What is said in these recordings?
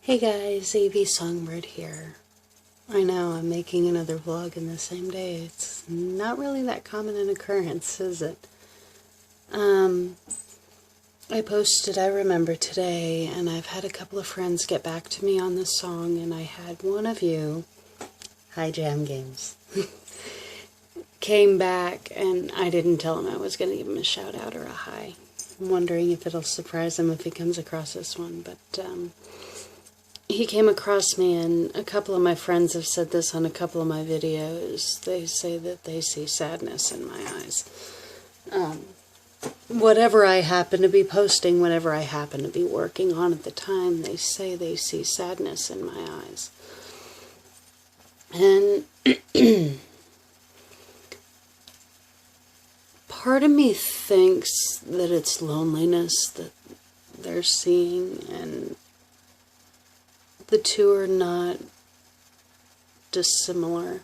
Hey guys, avsongbird here. I know I'm making another vlog in the same day. It's not really that common an occurrence, is it? I posted, I remember today, and I've had a couple of friends get back to me on this song, and I had one of you, hi Jam Games, came back, and I didn't tell him I was going to give him a shout out or a hi. I'm wondering if it'll surprise him if he comes across this one, but he came across me, and a couple of my friends have said this on a couple of my videos. They say that they see sadness in my eyes. Whatever I happen to be posting, whatever I happen to be working on at the time, they say they see sadness in my eyes. And part of me thinks that it's loneliness that they're seeing, and the two are not dissimilar.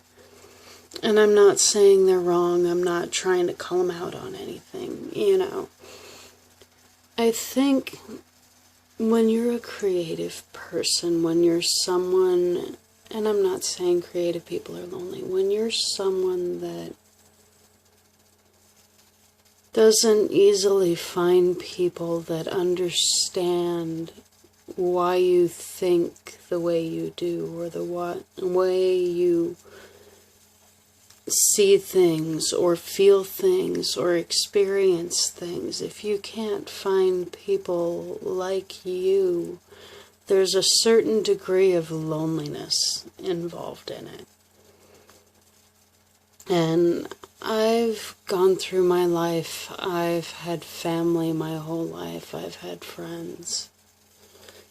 And I'm not saying they're wrong. I'm not trying to call them out on anything, you know. I think when you're a creative person, when you're someone, and I'm not saying creative people are lonely, when you're someone that doesn't easily find people that understand why you think the way you do, or the way you see things or feel things or experience things, if you can't find people like you, there's a certain degree of loneliness involved in it. And I've gone through my life, I've had family my whole life, I've had friends.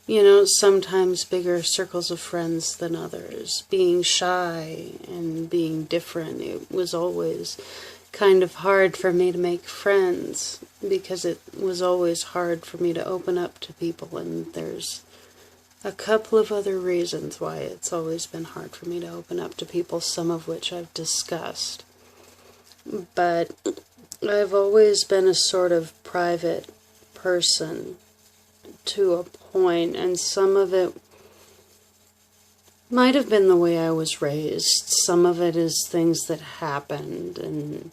You know, sometimes bigger circles of friends than others. Being shy and being different, it was always kind of hard for me to make friends, because it was always hard for me to open up to people, and there's a couple of other reasons why it's always been hard for me to open up to people, some of which I've discussed. But I've always been a sort of private person to a point, and some of it might have been the way I was raised. Some of it is things that happened, and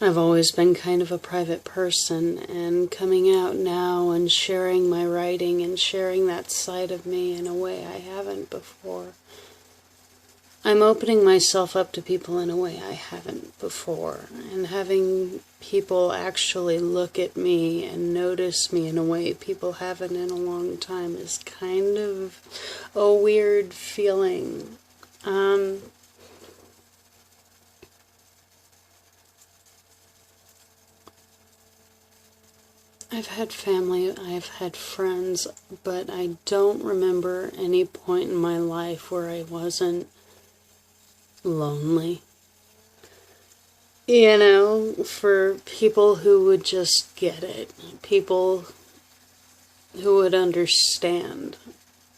I've always been kind of a private person, and coming out now and sharing my writing and sharing that side of me in a way I haven't before. I'm opening myself up to people in a way I haven't before, and having people actually look at me and notice me in a way people haven't in a long time is kind of a weird feeling. I've had family, I've had friends, but I don't remember any point in my life where I wasn't lonely. You know, for people who would just get it, people who would understand,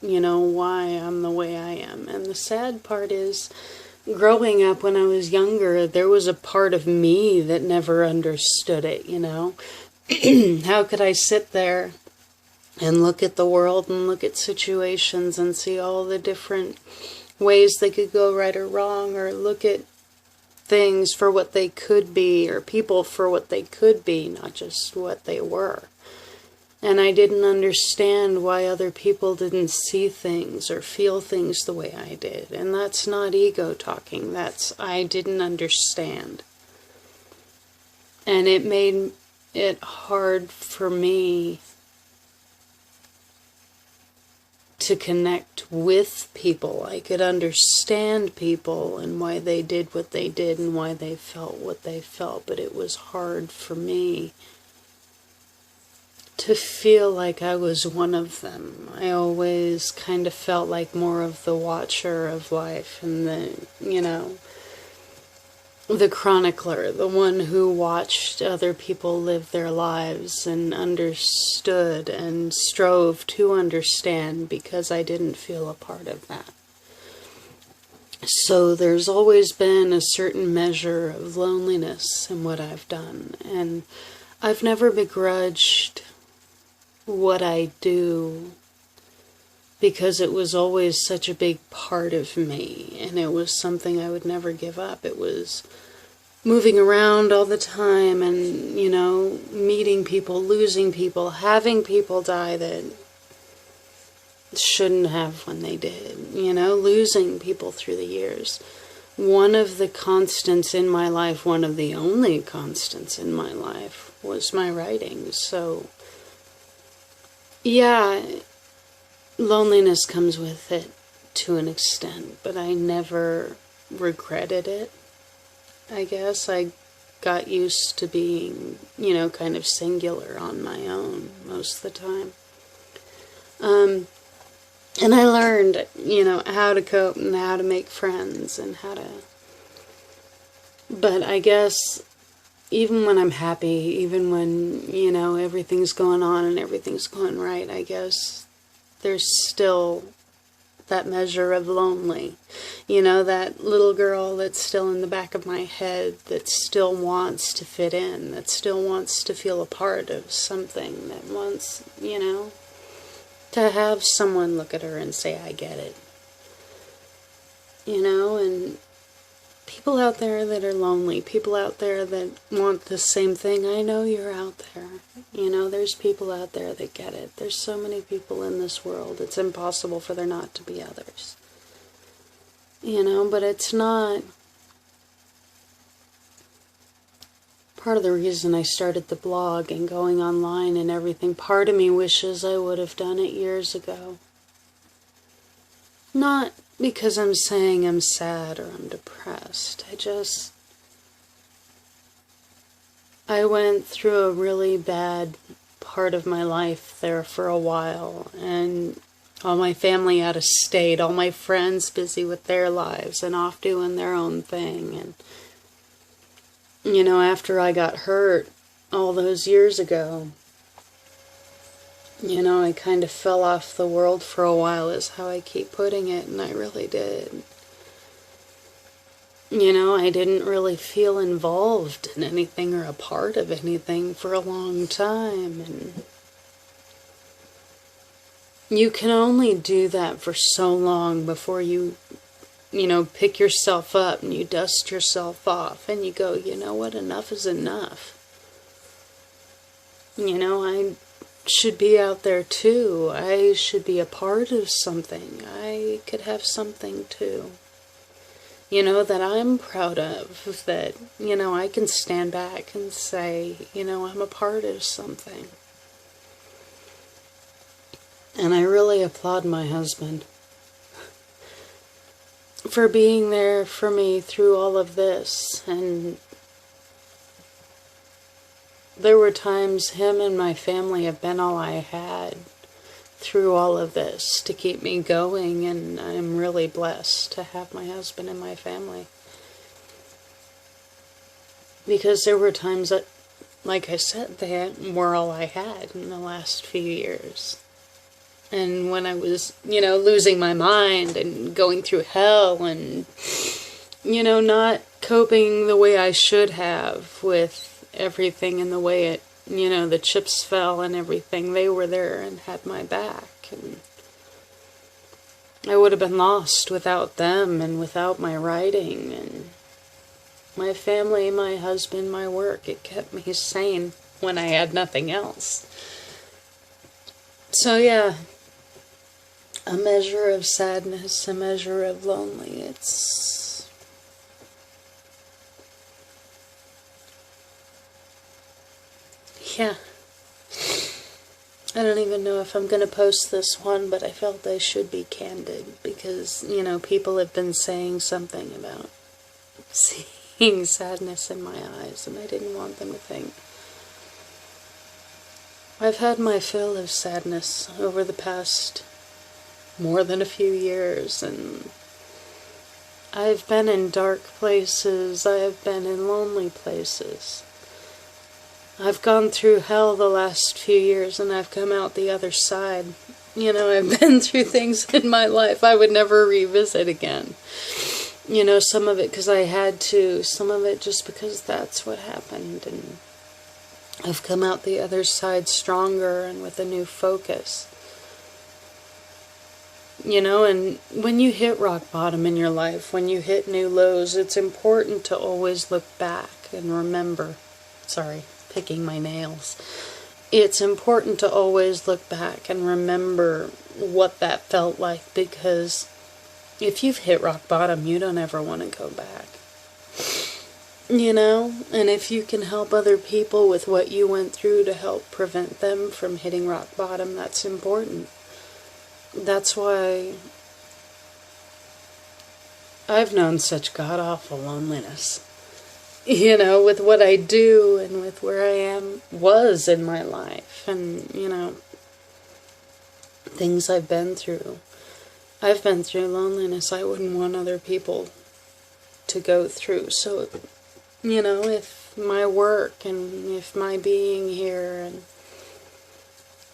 you know, why I'm the way I am. And the sad part is, growing up when I was younger, there was a part of me that never understood it, you know. How could I sit there and look at the world and look at situations and see all the different ways they could go right or wrong, or look at things for what they could be, or people for what they could be, not just what they were. And I didn't understand why other people didn't see things or feel things the way I did. And that's not ego talking, that's I didn't understand. And it made it hard for me to connect with people. I could understand people and why they did what they did and why they felt what they felt, but it was hard for me to feel like I was one of them. I always kind of felt like more of the watcher of life, and the, you know, the chronicler, the one who watched other people live their lives and understood and strove to understand, because I didn't feel a part of that. So there's always been a certain measure of loneliness in what I've done, and I've never begrudged what I do, because it was always such a big part of me, and it was something I would never give up. It was moving around all the time and, you know, meeting people, losing people, having people die that shouldn't have when they did, you know, losing people through the years. One of the constants in my life, one of the only constants in my life, was my writing. So, yeah, loneliness comes with it to an extent, but I never regretted it. I guess I got used to being, you know, kind of singular on my own most of the time. And I learned, you know, how to cope and how to make friends and how to... But I guess even when I'm happy, even when, you know, everything's going on and everything's going right, I guess there's still that measure of lonely. You know, that little girl that's still in the back of my head that still wants to fit in, that still wants to feel a part of something, that wants, you know, to have someone look at her and say, I get it. You know, and people out there that are lonely, people out there that want the same thing, I know you're out there. You know, there's people out there that get it. There's so many people in this world, it's impossible for there not to be others. You know, but it's not... Part of the reason I started the blog and going online and everything, part of me wishes I would have done it years ago. Not because I'm saying I'm sad or I'm depressed. I went through a really bad part of my life there for a while, and all my family out of state, all my friends busy with their lives and off doing their own thing, and you know, after I got hurt all those years ago, you know, I kind of fell off the world for a while is how I keep putting it, and I really did. You know, I didn't really feel involved in anything or a part of anything for a long time, and you can only do that for so long before you know, pick yourself up and you dust yourself off and you go, you know what, enough is enough. You know, I should be out there too. I should be a part of something. I could have something too. You know, that I'm proud of, that, you know, I can stand back and say, you know, I'm a part of something. And I really applaud my husband for being there for me through all of this. And there were times him and my family have been all I had through all of this to keep me going, and I'm really blessed to have my husband and my family. Because there were times that, like I said, they were all I had in the last few years. And when I was, you know, losing my mind and going through hell and, you know, not coping the way I should have with everything and the way it, you know, the chips fell and everything, they were there and had my back. And I would have been lost without them and without my writing and my family, my husband, my work. It kept me sane when I had nothing else. So yeah, a measure of sadness, a measure of lonely. It's... yeah. I don't even know if I'm going to post this one, but I felt I should be candid because, you know, people have been saying something about seeing sadness in my eyes, and I didn't want them to think. I've had my fill of sadness over the past more than a few years, and I've been in dark places, I have been in lonely places. I've gone through hell the last few years, and I've come out the other side. You know, I've been through things in my life I would never revisit again. You know, some of it because I had to, some of it just because that's what happened, and I've come out the other side stronger and with a new focus. You know, and when you hit rock bottom in your life, when you hit new lows, it's important to always look back and remember. Sorry, picking my nails. It's important to always look back and remember what that felt like, because if you've hit rock bottom, you don't ever want to go back. You know, and if you can help other people with what you went through to help prevent them from hitting rock bottom, that's important. That's why I've known such god-awful loneliness. You know, with what I do and with where I was in my life, and, you know, things I've been through. I've been through loneliness I wouldn't want other people to go through. So, you know, if my work and if my being here and,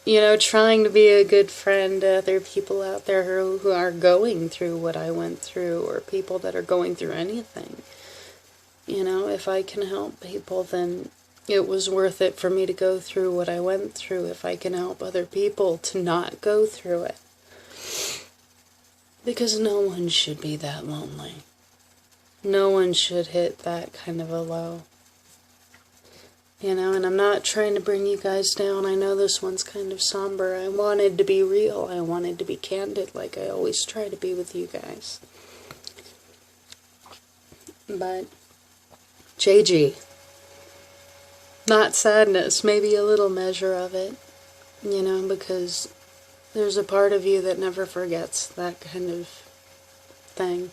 you know, trying to be a good friend to other people out there who are going through what I went through, or people that are going through anything. You know, if I can help people, then it was worth it for me to go through what I went through. If I can help other people to not go through it. Because no one should be that lonely. No one should hit that kind of a low. You know, and I'm not trying to bring you guys down. I know this one's kind of somber. I wanted to be real. I wanted to be candid, like I always try to be with you guys. But JG, not sadness, maybe a little measure of it, you know, because there's a part of you that never forgets that kind of thing.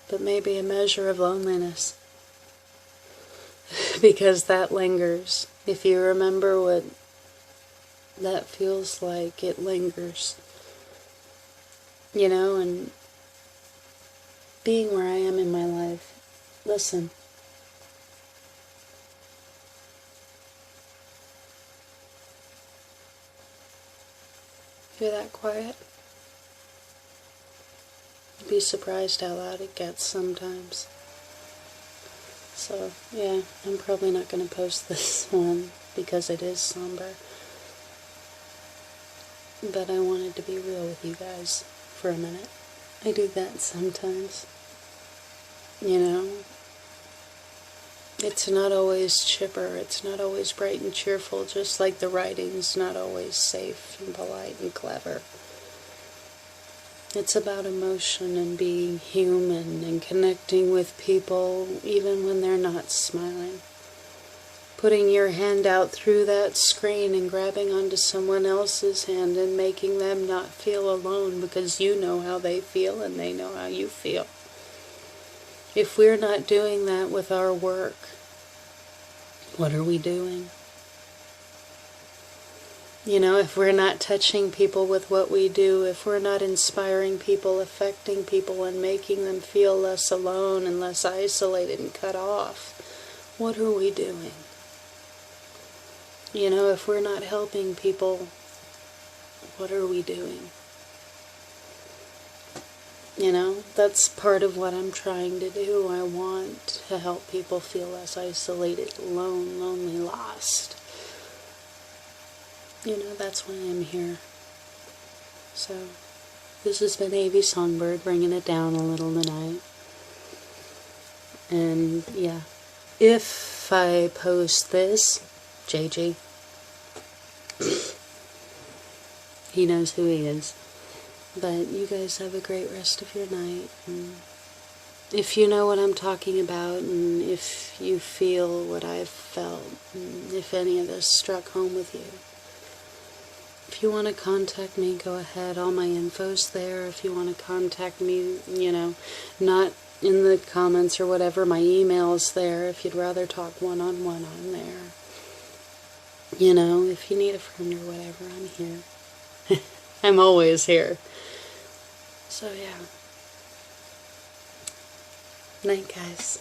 But maybe a measure of loneliness, because that lingers. If you remember what that feels like, it lingers. You know, and being where I am in my life, listen. Hear that quiet? You'd be surprised how loud it gets sometimes. So, yeah, I'm probably not going to post this one because it is somber. But I wanted to be real with you guys for a minute. I do that sometimes. You know? It's not always chipper, it's not always bright and cheerful, just like the writing's not always safe and polite and clever. It's about emotion and being human and connecting with people even when they're not smiling. Putting your hand out through that screen and grabbing onto someone else's hand and making them not feel alone, because you know how they feel and they know how you feel. If we're not doing that with our work, what are we doing? You know, if we're not touching people with what we do, if we're not inspiring people, affecting people, and making them feel less alone and less isolated and cut off, what are we doing? You know, if we're not helping people, what are we doing? You know, that's part of what I'm trying to do. I want to help people feel less isolated, alone, lonely, lost. You know, that's why I'm here. So, this has been avsongbird, bringing it down a little tonight. And, yeah. If I post this, JG, he knows who he is. But you guys have a great rest of your night. And if you know what I'm talking about, and if you feel what I've felt, and if any of this struck home with you, if you want to contact me, go ahead. All my info's there. If you want to contact me, you know, not in the comments or whatever, my email's there. If you'd rather talk one-on-one, I'm there. You know, if you need a friend or whatever, I'm here. I'm always here. So, yeah. Night, guys.